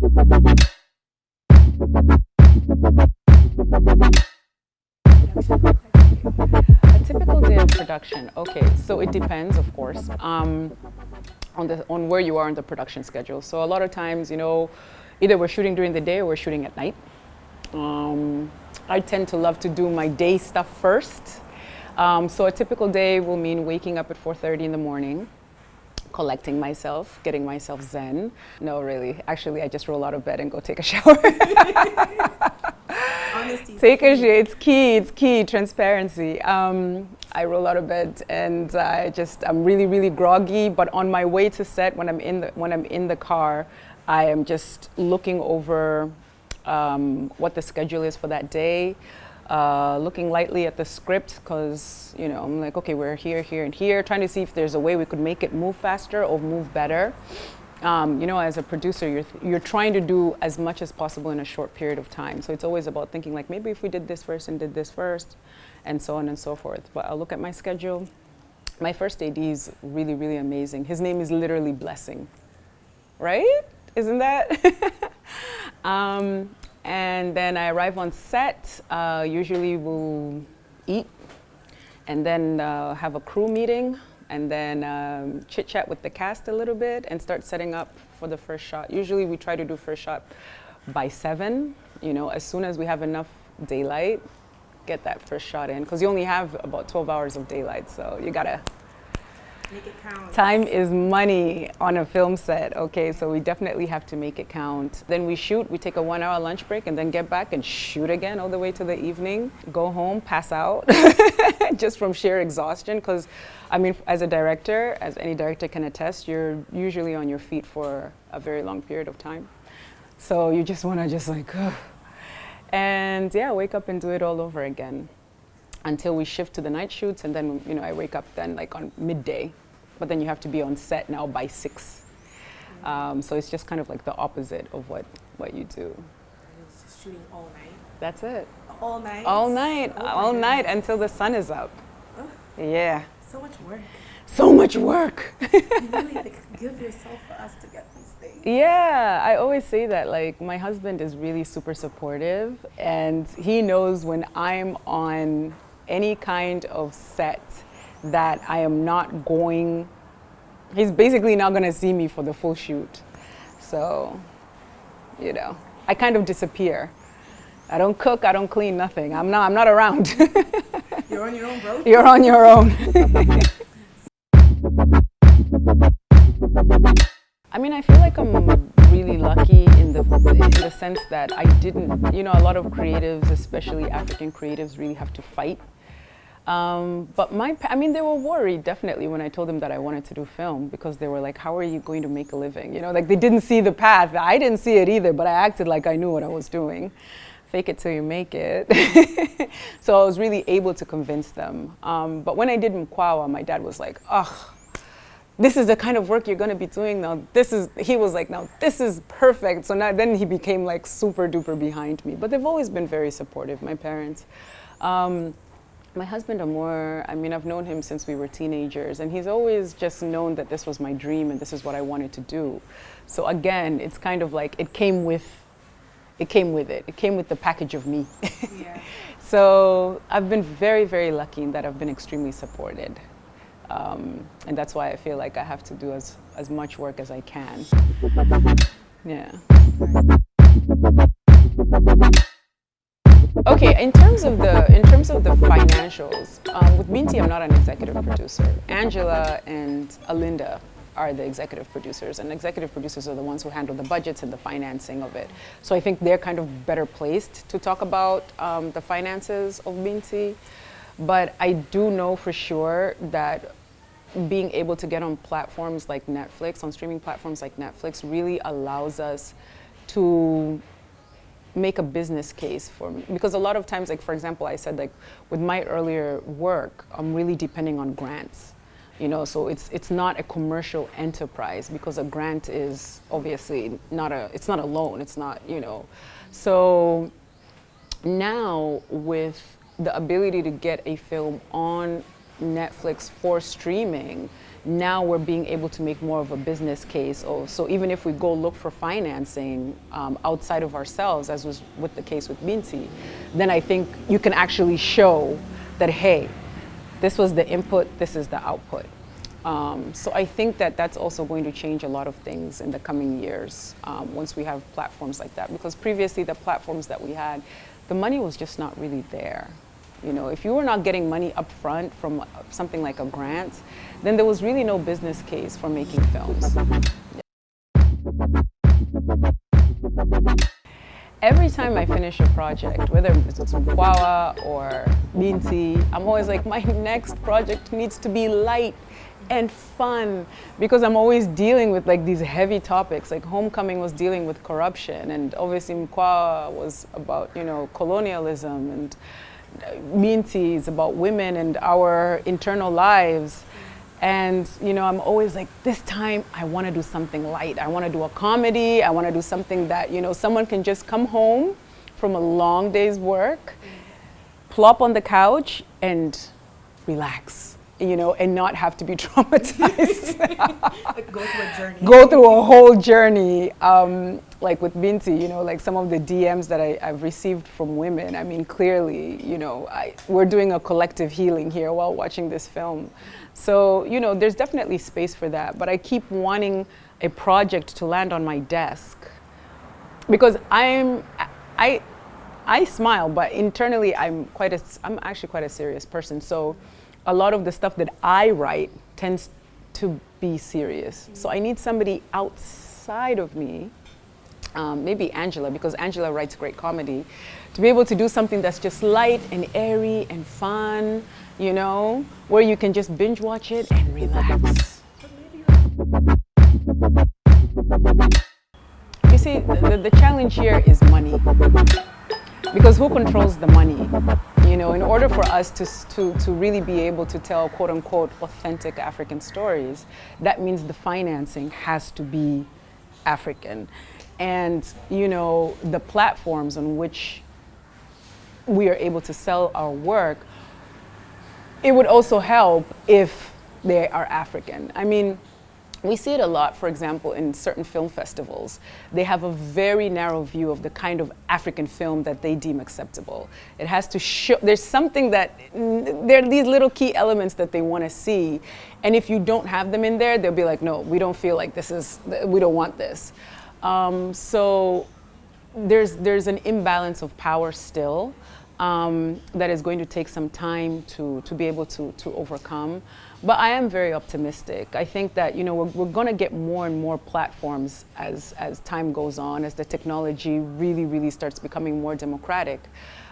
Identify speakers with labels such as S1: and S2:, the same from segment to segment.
S1: A typical day of production. Okay, so it depends, of course, on where you are on the production schedule. So a lot of times, either we're shooting during the day or we're shooting at night. I tend to love to do my day stuff first. So a typical day will mean waking up at 4:30 in the morning, collecting myself, getting myself zen. No, really. Actually, I just roll out of bed and go take a shower.
S2: Honesty.
S1: It's key, transparency. I roll out of bed and I'm really, really groggy, but on my way to set, when I'm in the car, I am just looking over what the schedule is for that day, looking lightly at the script because, I'm like, okay, we're here, here, and here, trying to see if there's a way we could make it move faster or move better. As a producer, you're trying to do as much as possible in a short period of time. So it's always about thinking like, maybe if we did this first and did this first, and so on and so forth. But I'll look at my schedule. My first AD is really, really amazing. His name is literally Blessing, right? Isn't that? And then I arrive on set. Usually we'll eat and then have a crew meeting. And then chit chat with the cast a little bit and start setting up for the first shot. Usually we try to do first shot by 7, as soon as we have enough daylight, get that first shot in. Because you only have about 12 hours of daylight, so you gotta
S2: make it count.
S1: Time is money on a film set, okay? So we definitely have to make it count. Then we shoot, we take a 1-hour lunch break and then get back and shoot again all the way to the evening. Go home, pass out, just from sheer exhaustion. Because, as a director, as any director can attest, you're usually on your feet for a very long period of time. So you just wanna ugh. And yeah, wake up and do it all over again until we shift to the night shoots, and then I wake up then like on midday, but then you have to be on set now by 6. So it's just kind of like the opposite of what you do.
S2: It's just shooting all night.
S1: That's it.
S2: All night.
S1: All night until the sun is up.
S2: Oh,
S1: Yeah.
S2: so much work.
S1: So much work.
S2: You really give yourself for us to get these things.
S1: Yeah, I always say that. Like, my husband is really super supportive, and he knows when I'm on any kind of set that I am not going, he's basically not going to see me for the full shoot. So, I kind of disappear. I don't cook, I don't clean, nothing. I'm not around.
S2: You're on your own, bro.
S1: You're on your own. I feel like I'm really lucky in the sense that I didn't, a lot of creatives, especially African creatives, really have to fight. But they were worried definitely when I told them that I wanted to do film, because they were like, how are you going to make a living? They didn't see the path. I didn't see it either, but I acted like I knew what I was doing. Fake it till you make it. So I was really able to convince them. But when I did Mkwawa, my dad was like, ugh, this is the kind of work you're going to be doing now. He was like, now this is perfect. So then he became like super duper behind me. But they've always been very supportive, my parents. My husband Amor, I've known him since we were teenagers, and he's always just known that this was my dream and this is what I wanted to do. So again, it's kind of like it came with it. It came with the package of me.
S2: Yeah.
S1: So I've been very, very lucky in that I've been extremely supported. And that's why I feel like I have to do as much work as I can. Yeah. Okay, in terms of the financials, with Binti, I'm not an executive producer. Angela and Alinda are the executive producers, and executive producers are the ones who handle the budgets and the financing of it. So I think they're kind of better placed to talk about the finances of Binti. But I do know for sure that being able to get on platforms like Netflix, on streaming platforms like Netflix, really allows us to make a business case for me. Because a lot of times, like for example, I said like with my earlier work, I'm really depending on grants. So it's not a commercial enterprise, because a grant is obviously it's not a loan, it's not, So now with the ability to get a film on Netflix for streaming, now we're being able to make more of a business case. So even if we go look for financing outside of ourselves, as was with the case with Binti, then I think you can actually show that, hey, this was the input, this is the output. So I think that that's also going to change a lot of things in the coming years once we have platforms like that. Because previously the platforms that we had, the money was just not really there. You know, if you were not getting money up front from something like a grant, then there was really no business case for making films. Every time I finish a project, whether it's Mkwawa or Binti, I'm always like, my next project needs to be light and fun, because I'm always dealing with like these heavy topics. Like Homecoming was dealing with corruption, and obviously Mkwawa was about, you know, colonialism, and Binti is about women and our internal lives. And, you know, I'm always like, this time I want to do something light. I want to do a comedy. I want to do something that, you know, someone can just come home from a long day's work, plop on the couch and relax, you know, and not have to be traumatized.
S2: Like go through a journey.
S1: Go through a whole journey. Like with Binti, you know, like some of the DMs that I've received from women, I mean, clearly, you know, we're doing a collective healing here while watching this film. So, you know, there's definitely space for that, but I keep wanting a project to land on my desk, because I smile, but internally I'm actually quite a serious person. So a lot of the stuff that I write tends to be serious. So I need somebody outside of me, maybe Angela, because Angela writes great comedy, to be able to do something that's just light and airy and fun, you know, where you can just binge watch it and relax. You see, the challenge here is money, because who controls the money? You know, in order for us to really be able to tell quote unquote authentic African stories, that means the financing has to be African. And, you know, the platforms on which we are able to sell our work, it would also help if they are African. I mean, we see it a lot, for example, in certain film festivals. They have a very narrow view of the kind of African film that they deem acceptable. It has to show, there's something that, there are these little key elements that they want to see. And if you don't have them in there, they'll be like, no, we don't feel like this is, we don't want this. So there's an imbalance of power still that is going to take some time to be able to overcome. But I am very optimistic. I think that, you know, we're going to get more and more platforms as time goes on, as the technology really starts becoming more democratic.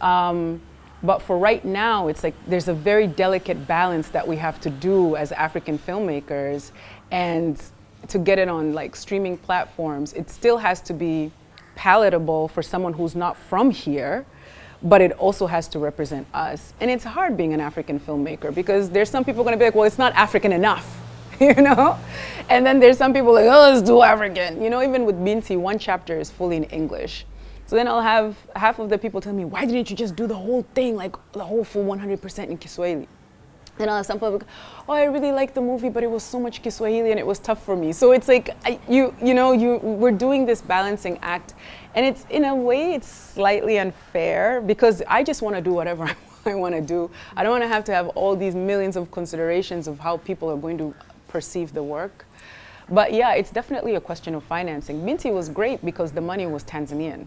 S1: But for right now, it's like there's a very delicate balance that we have to do as African filmmakers, and to get it on like streaming platforms, it still has to be palatable for someone who's not from here, but it also has to represent us. And it's hard being an African filmmaker, because there's some people gonna be like, well, it's not African enough, you know? And then there's some people like, oh, let's do African. You know, even with Binti, one chapter is fully in English. So then I'll have half of the people tell me, why didn't you just do the whole thing, like the whole full 100% in Kiswahili? And I'll have some people go, oh, I really liked the movie, but it was so much Kiswahili and it was tough for me. So it's like, we're doing this balancing act. And it's, in a way, it's slightly unfair, because I just want to do whatever I want to do. I don't want to have all these millions of considerations of how people are going to perceive the work. But yeah, it's definitely a question of financing. Binti was great because the money was Tanzanian.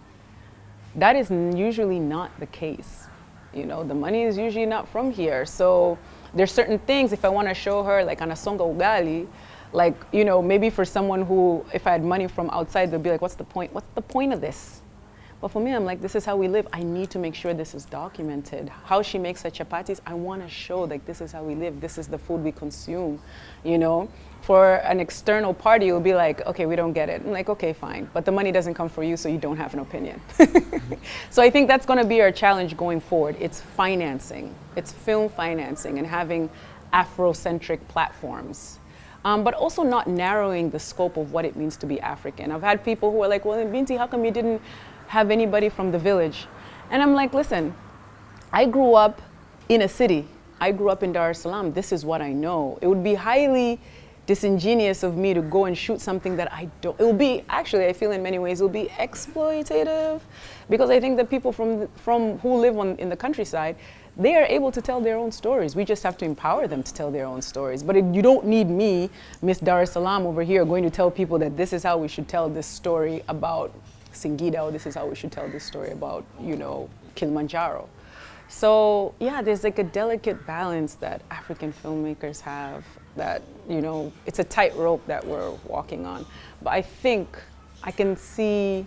S1: That is usually not the case. You know, the money is usually not from here. So there's certain things, if I want to show her, like Anasonga Ugali, like, you know, maybe for someone who, if I had money from outside, they'll be like, what's the point? What's the point of this? But for me, I'm like, this is how we live. I need to make sure this is documented. How she makes her chapatis, I want to show, like, this is how we live. This is the food we consume, you know? For an external party, it'll be like, okay, we don't get it. I'm like, okay, fine. But the money doesn't come for you, so you don't have an opinion. So I think that's going to be our challenge going forward. It's financing. It's film financing and having Afrocentric platforms. But also not narrowing the scope of what it means to be African. I've had people who are like, well, in Binti, how come you didn't have anybody from the village? And I'm like, listen, I grew up in a city. I grew up in Dar es Salaam. This is what I know. It would be highly disingenuous of me to go and shoot something that I don't. It will be, actually, I feel in many ways, it will be exploitative, because I think that people from who live in the countryside, they are able to tell their own stories. We just have to empower them to tell their own stories. But you don't need me, Miss Dar es Salaam over here, going to tell people that this is how we should tell this story about Singida, or this is how we should tell this story about, you know, Kilimanjaro. So yeah, there's like a delicate balance that African filmmakers have that, you know, it's a tightrope that we're walking on. But I think I can see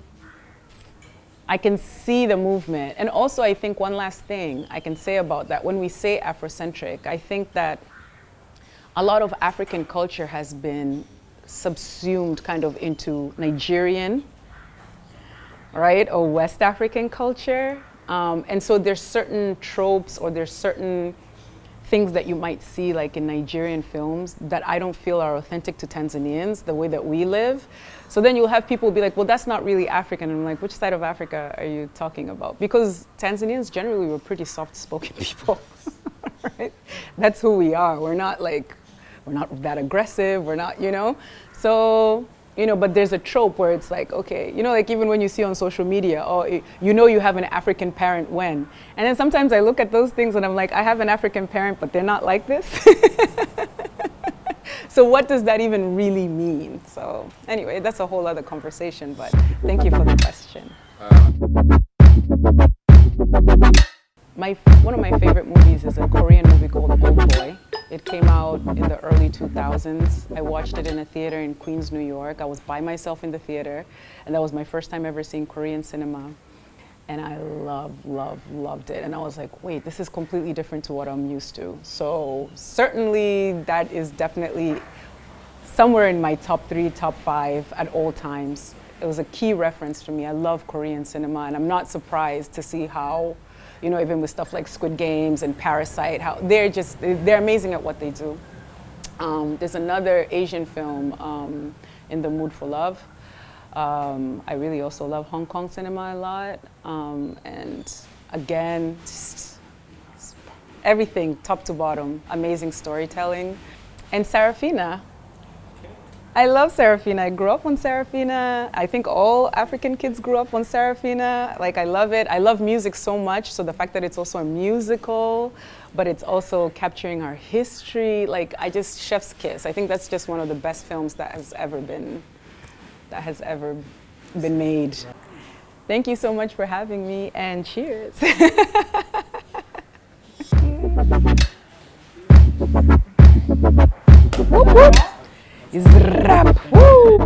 S1: the movement. And also I think one last thing I can say about that, when we say Afrocentric, I think that a lot of African culture has been subsumed kind of into Nigerian, right, or West African culture. And so there's certain tropes, or there's certain things that you might see like in Nigerian films that I don't feel are authentic to Tanzanians, the way that we live. So then you'll have people be like, well, that's not really African. And I'm like, which side of Africa are you talking about? Because Tanzanians generally were pretty soft-spoken people, right? That's who we are. We're not that aggressive, we're not, you know? So, you know, but there's a trope where it's like, okay, you know, like even when you see on social media, oh, you know you have an African parent when. And then sometimes I look at those things and I'm like, I have an African parent, but they're not like this. So what does that even really mean? So anyway, that's a whole other conversation, but thank you for the question. One of my favorite movies is a Korean movie called Old Boy. It came out in the early 2000s. I watched it in a theater in Queens, New York. I was by myself in the theater, and that was my first time ever seeing Korean cinema. And I loved it. And I was like, wait, this is completely different to what I'm used to. So certainly that is definitely somewhere in my top 3, top 5 at all times. It was a key reference for me. I love Korean cinema, and I'm not surprised to see how, you know, even with stuff like Squid Games and Parasite, how they're amazing at what they do. There's another Asian film, In the Mood for Love. I really also love Hong Kong cinema a lot. And again, just everything, top to bottom, amazing storytelling. And Sarafina. I love Sarafina. I grew up on Sarafina. I think all African kids grew up on Sarafina. Like, I love it. I love music so much. So the fact that it's also a musical, but it's also capturing our history, like, chef's kiss. I think that's just one of the best films that has ever been made. Thank you so much for having me, and cheers. Whoop, whoop. Is rap. Woo!